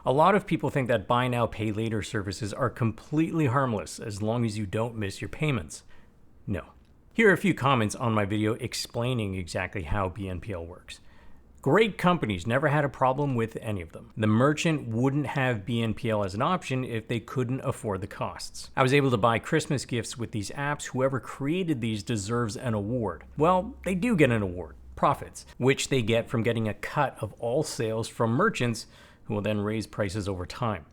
A lot of people think that buy now, pay later services are completely harmless as long as you don't miss your payments. No. Here are a few comments on my video explaining exactly how BNPL works. Great companies never had a problem with any of them. The merchant wouldn't have BNPL as an option if they couldn't afford the costs. I was able to buy Christmas gifts with these apps. Whoever created these deserves an award. Well, they do get an award, profits, which they get from getting a cut of all sales from merchants who will then raise prices over time.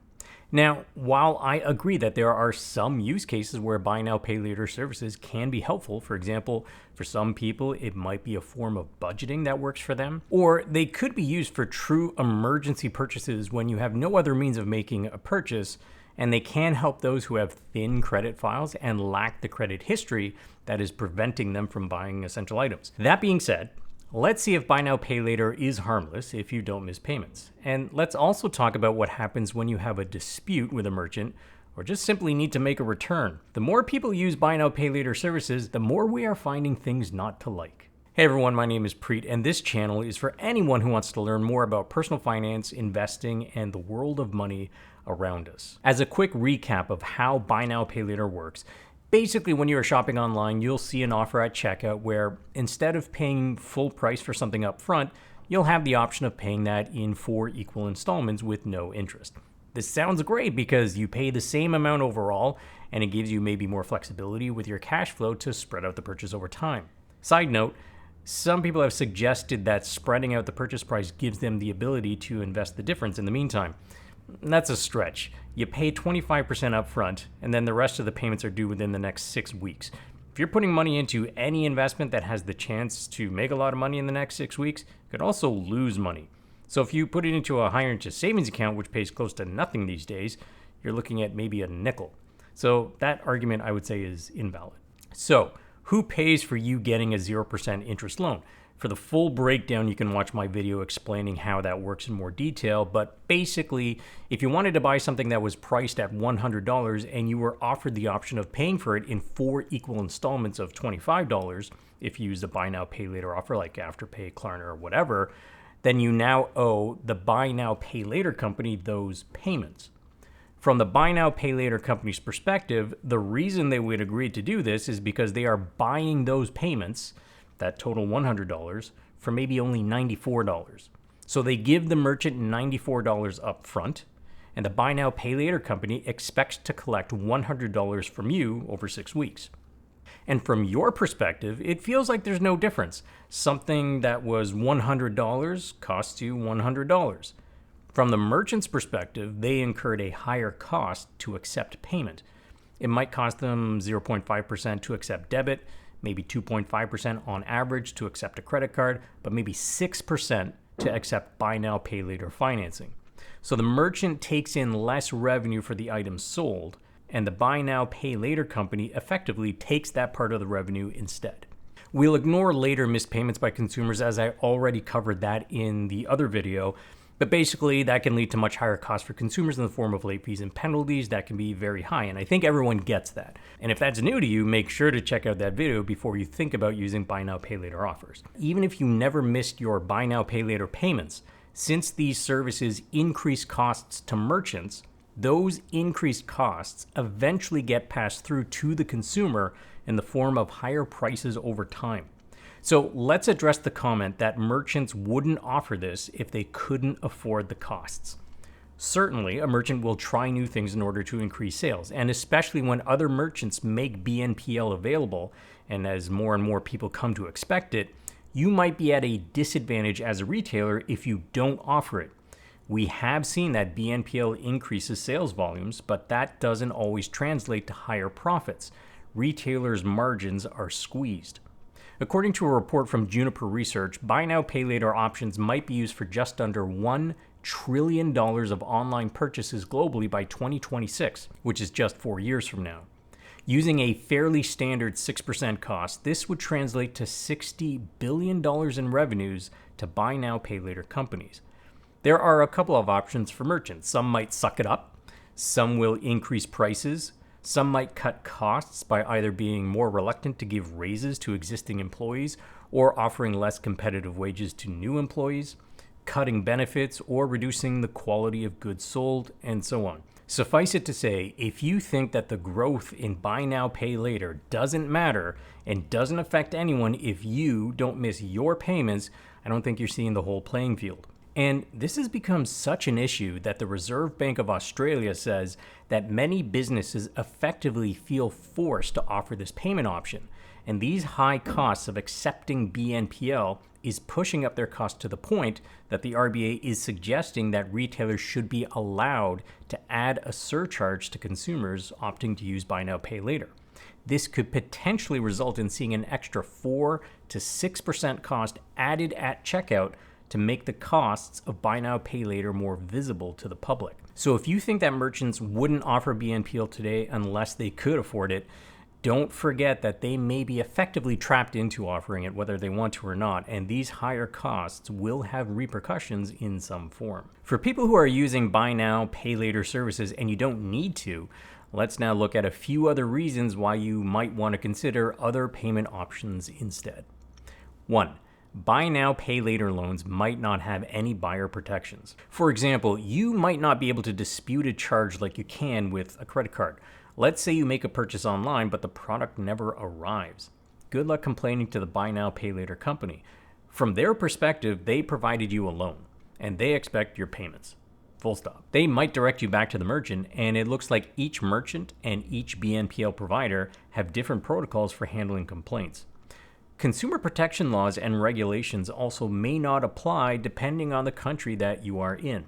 Now, while I agree that there are some use cases where buy now, pay later services can be helpful, for example, for some people, it might be a form of budgeting that works for them, or they could be used for true emergency purchases when you have no other means of making a purchase, and they can help those who have thin credit files and lack the credit history that is preventing them from buying essential items. That being said, let's see if buy now, pay later is harmless if you don't miss payments. And let's also talk about what happens when you have a dispute with a merchant or just simply need to make a return. The more people use buy now, pay later services, the more we are finding things not to like. Hey everyone, my name is Preet, and this channel is for anyone who wants to learn more about personal finance, investing, and the world of money around us. As a quick recap of how buy now, pay later works, basically, when you are shopping online, you'll see an offer at checkout where instead of paying full price for something up front, you'll have the option of paying that in 4 equal installments with no interest. This sounds great because you pay the same amount overall, and it gives you maybe more flexibility with your cash flow to spread out the purchase over time. Side note, some people have suggested that spreading out the purchase price gives them the ability to invest the difference in the meantime. That's a stretch. You pay 25% up front, and then the rest of the payments are due within the next 6 weeks. If you're putting money into any investment that has the chance to make a lot of money in the next 6 weeks, you could also lose money. So if you put it into a higher interest savings account, which pays close to nothing these days, you're looking at maybe a nickel. So that argument, I would say, is invalid. So who pays for you getting a 0% interest loan? For the full breakdown, you can watch my video explaining how that works in more detail. But basically, if you wanted to buy something that was priced at $100 and you were offered the option of paying for it in 4 equal installments of $25, if you use a buy now, pay later offer like Afterpay, Klarna, or whatever, then you now owe the buy now, pay later company those payments. From the buy now, pay later company's perspective, the reason they would agree to do this is because they are buying those payments that total $100 for maybe only $94. So they give the merchant $94 up front, and the buy now, pay later company expects to collect $100 from you over 6 weeks. And from your perspective, it feels like there's no difference. Something that was $100 costs you $100. From the merchant's perspective, they incurred a higher cost to accept payment. It might cost them 0.5% to accept debit, maybe 2.5% on average to accept a credit card, but maybe 6% to accept buy now, pay later financing. So the merchant takes in less revenue for the items sold, and the buy now, pay later company effectively takes that part of the revenue instead. We'll ignore later missed payments by consumers, as I already covered that in the other video. But basically, that can lead to much higher costs for consumers in the form of late fees and penalties that can be very high. And I think everyone gets that. And if that's new to you, make sure to check out that video before you think about using buy now, pay later offers. Even if you never missed your buy now, pay later payments, since these services increase costs to merchants, those increased costs eventually get passed through to the consumer in the form of higher prices over time. So let's address the comment that merchants wouldn't offer this if they couldn't afford the costs. Certainly, a merchant will try new things in order to increase sales, and especially when other merchants make BNPL available, and as more and more people come to expect it, you might be at a disadvantage as a retailer if you don't offer it. We have seen that BNPL increases sales volumes, but that doesn't always translate to higher profits. Retailers' margins are squeezed. According to a report from Juniper Research, buy now, pay later options might be used for just under $1 trillion of online purchases globally by 2026, which is just 4 years from now. Using a fairly standard 6% cost, this would translate to $60 billion in revenues to buy now, pay later companies. There are a couple of options for merchants. Some might suck it up, some will increase prices, some might cut costs by either being more reluctant to give raises to existing employees or offering less competitive wages to new employees. cutting benefits, or reducing the quality of goods sold, and so on. Suffice it to say, if you think that the growth in buy now, pay later doesn't matter and doesn't affect anyone if you don't miss your payments, I don't think you're seeing the whole playing field. And this has become such an issue that the Reserve Bank of Australia says that many businesses effectively feel forced to offer this payment option. And these high costs of accepting BNPL is pushing up their cost to the point that the RBA is suggesting that retailers should be allowed to add a surcharge to consumers opting to use buy now, pay later. This could potentially result in seeing an extra 4 to 6% cost added at checkout to make the costs of buy now, pay later more visible to the public. So if you think that merchants wouldn't offer BNPL today unless they could afford it, don't forget that they may be effectively trapped into offering it whether they want to or not, and these higher costs will have repercussions in some form. For people who are using buy now, pay later services and you don't need to, let's now look at a few other reasons why you might want to consider other payment options instead. 1. Buy now, pay later loans might not have any buyer protections. For example, you might not be able to dispute a charge like you can with a credit card. Let's say you make a purchase online, but the product never arrives. Good luck complaining to the buy now, pay later company. From their perspective, they provided you a loan, and they expect your payments. Full stop. They might direct you back to the merchant, and it looks like each merchant and each BNPL provider have different protocols for handling complaints. Consumer protection laws and regulations also may not apply depending on the country that you are in.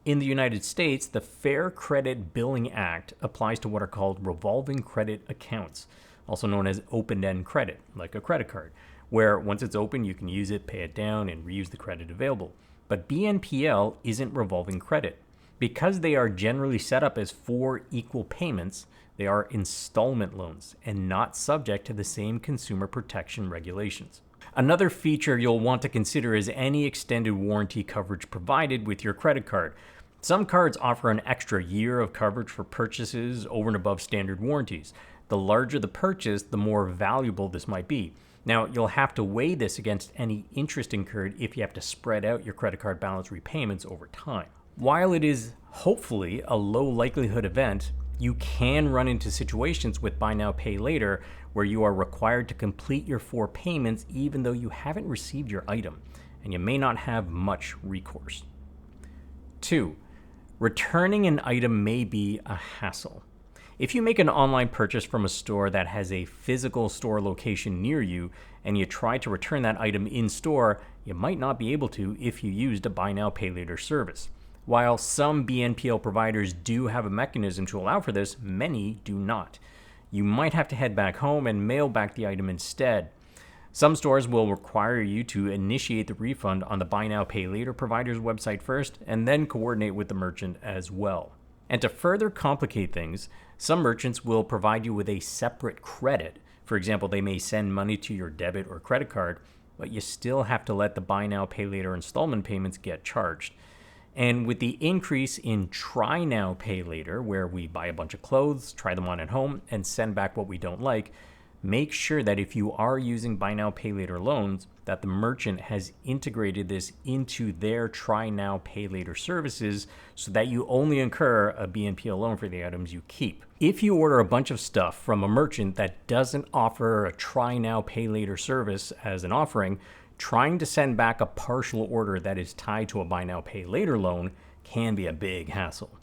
In the United States, the Fair Credit Billing Act applies to what are called revolving credit accounts, also known as open-end credit, like a credit card, where once it's open, you can use it, pay it down, and reuse the credit available. But BNPL isn't revolving credit. Because they are generally set up as 4 equal payments, they are installment loans and not subject to the same consumer protection regulations. Another feature you'll want to consider is any extended warranty coverage provided with your credit card. Some cards offer an extra year of coverage for purchases over and above standard warranties. The larger the purchase, the more valuable this might be. Now, you'll have to weigh this against any interest incurred if you have to spread out your credit card balance repayments over time. While it is hopefully a low likelihood event, you can run into situations with buy now, pay later where you are required to complete your 4 payments even though you haven't received your item, and you may not have much recourse. 2. Returning an item may be a hassle. If you make an online purchase from a store that has a physical store location near you and you try to return that item in store, you might not be able to if you used a buy now, pay later service. While some BNPL providers do have a mechanism to allow for this, many do not. You might have to head back home and mail back the item instead. Some stores will require you to initiate the refund on the buy now, pay later provider's website first and then coordinate with the merchant as well. And to further complicate things, some merchants will provide you with a separate credit. For example, they may send money to your debit or credit card, but you still have to let the buy now, pay later installment payments get charged. And with the increase in try now, pay later, where we buy a bunch of clothes, try them on at home, and send back what we don't like, make sure that if you are using buy now, pay later loans, that the merchant has integrated this into their try now, pay later services so that you only incur a BNPL loan for the items you keep. If you order a bunch of stuff from a merchant that doesn't offer a try now, pay later service as an offering, trying to send back a partial order that is tied to a buy now, pay later loan can be a big hassle.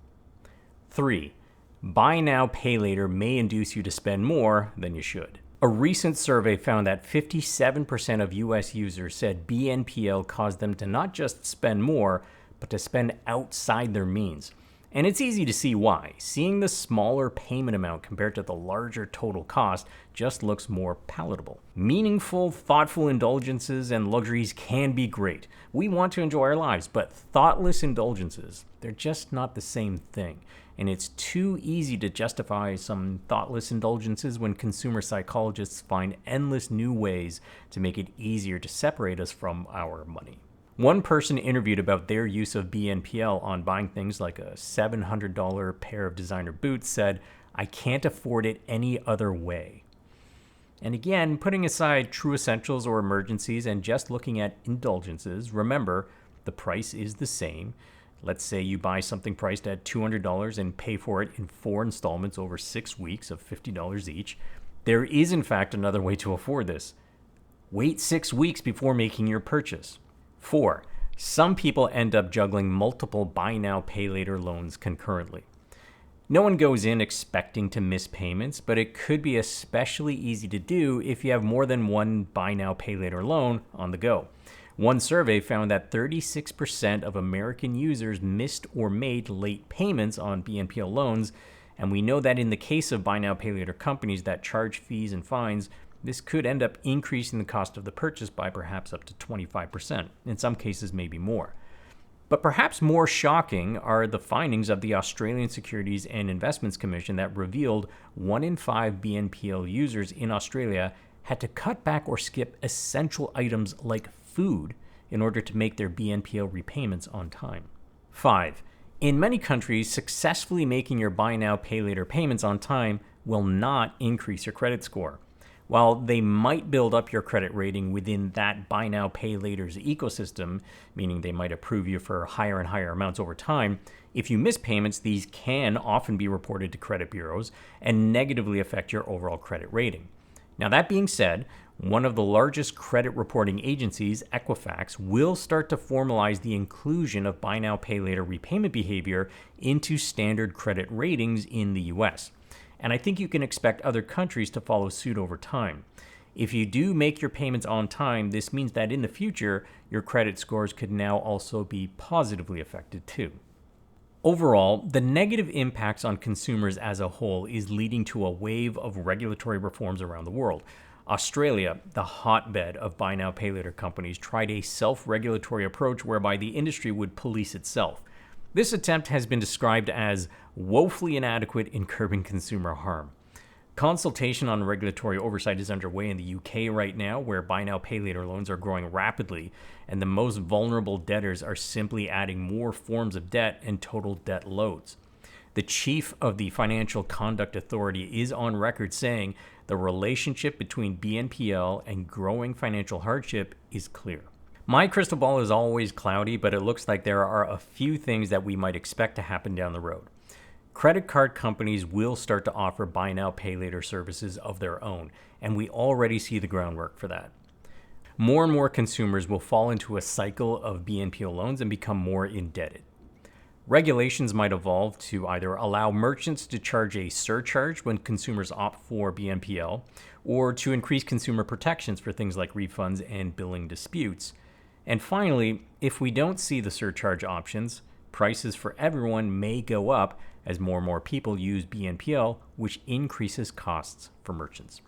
3. Buy now, pay later may induce you to spend more than you should. A recent survey found that 57% of US users said BNPL caused them to not just spend more, but to spend outside their means. And it's easy to see why. Seeing the smaller payment amount compared to the larger total cost just looks more palatable. Meaningful, thoughtful indulgences and luxuries can be great. We want to enjoy our lives, but thoughtless indulgences, they're just not the same thing. And it's too easy to justify some thoughtless indulgences when consumer psychologists find endless new ways to make it easier to separate us from our money. One person interviewed about their use of BNPL on buying things like a $700 pair of designer boots said, "I can't afford it any other way." And again, putting aside true essentials or emergencies and just looking at indulgences, remember, the price is the same. Let's say you buy something priced at $200 and pay for it in 4 installments over 6 weeks of $50 each. There is, in fact, another way to afford this. Wait 6 weeks before making your purchase. 4. Some people end up juggling multiple buy now, pay later loans concurrently. No one goes in expecting to miss payments, but it could be especially easy to do if you have more than one buy now, pay later loan on the go. One survey found that 36% of American users missed or made late payments on BNPL loans, and we know that in the case of buy now, pay later companies that charge fees and fines, this could end up increasing the cost of the purchase by perhaps up to 25%, in some cases maybe more. But perhaps more shocking are the findings of the Australian Securities and Investments Commission that revealed 1 in 5 BNPL users in Australia had to cut back or skip essential items like food in order to make their BNPL repayments on time. 5. In many countries, successfully making your buy now, pay later payments on time will not increase your credit score. While they might build up your credit rating within that buy now, pay later's ecosystem, meaning they might approve you for higher and higher amounts over time, if you miss payments, these can often be reported to credit bureaus and negatively affect your overall credit rating. Now, that being said, one of the largest credit reporting agencies, Equifax, will start to formalize the inclusion of buy now, pay later repayment behavior into standard credit ratings in the US. And I think you can expect other countries to follow suit over time. If you do make your payments on time, this means that in the future, your credit scores could now also be positively affected too. Overall, the negative impacts on consumers as a whole is leading to a wave of regulatory reforms around the world. Australia, the hotbed of buy now, pay later companies, tried a self-regulatory approach whereby the industry would police itself. This attempt has been described as woefully inadequate in curbing consumer harm. Consultation on regulatory oversight is underway in the UK right now, where buy now, pay later loans are growing rapidly, and the most vulnerable debtors are simply adding more forms of debt and total debt loads. The chief of the Financial Conduct Authority is on record saying the relationship between BNPL and growing financial hardship is clear. My crystal ball is always cloudy, but it looks like there are a few things that we might expect to happen down the road. Credit card companies will start to offer buy now, pay later services of their own, and we already see the groundwork for that. More and more consumers will fall into a cycle of BNPL loans and become more indebted. Regulations might evolve to either allow merchants to charge a surcharge when consumers opt for BNPL, or to increase consumer protections for things like refunds and billing disputes. And finally, if we don't see the surcharge options, prices for everyone may go up as more and more people use BNPL, which increases costs for merchants.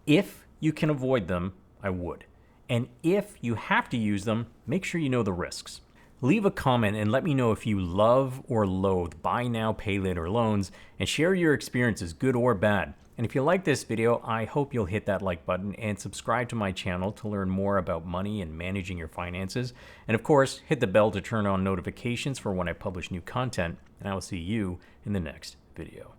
If you can avoid them, I would. And if you have to use them, make sure you know the risks. Leave a comment and let me know if you love or loathe buy now, pay later loans, and share your experiences, good or bad. And if you like this video, I hope you'll hit that like button and subscribe to my channel to learn more about money and managing your finances. And of course, hit the bell to turn on notifications for when I publish new content, and I will see you in the next video.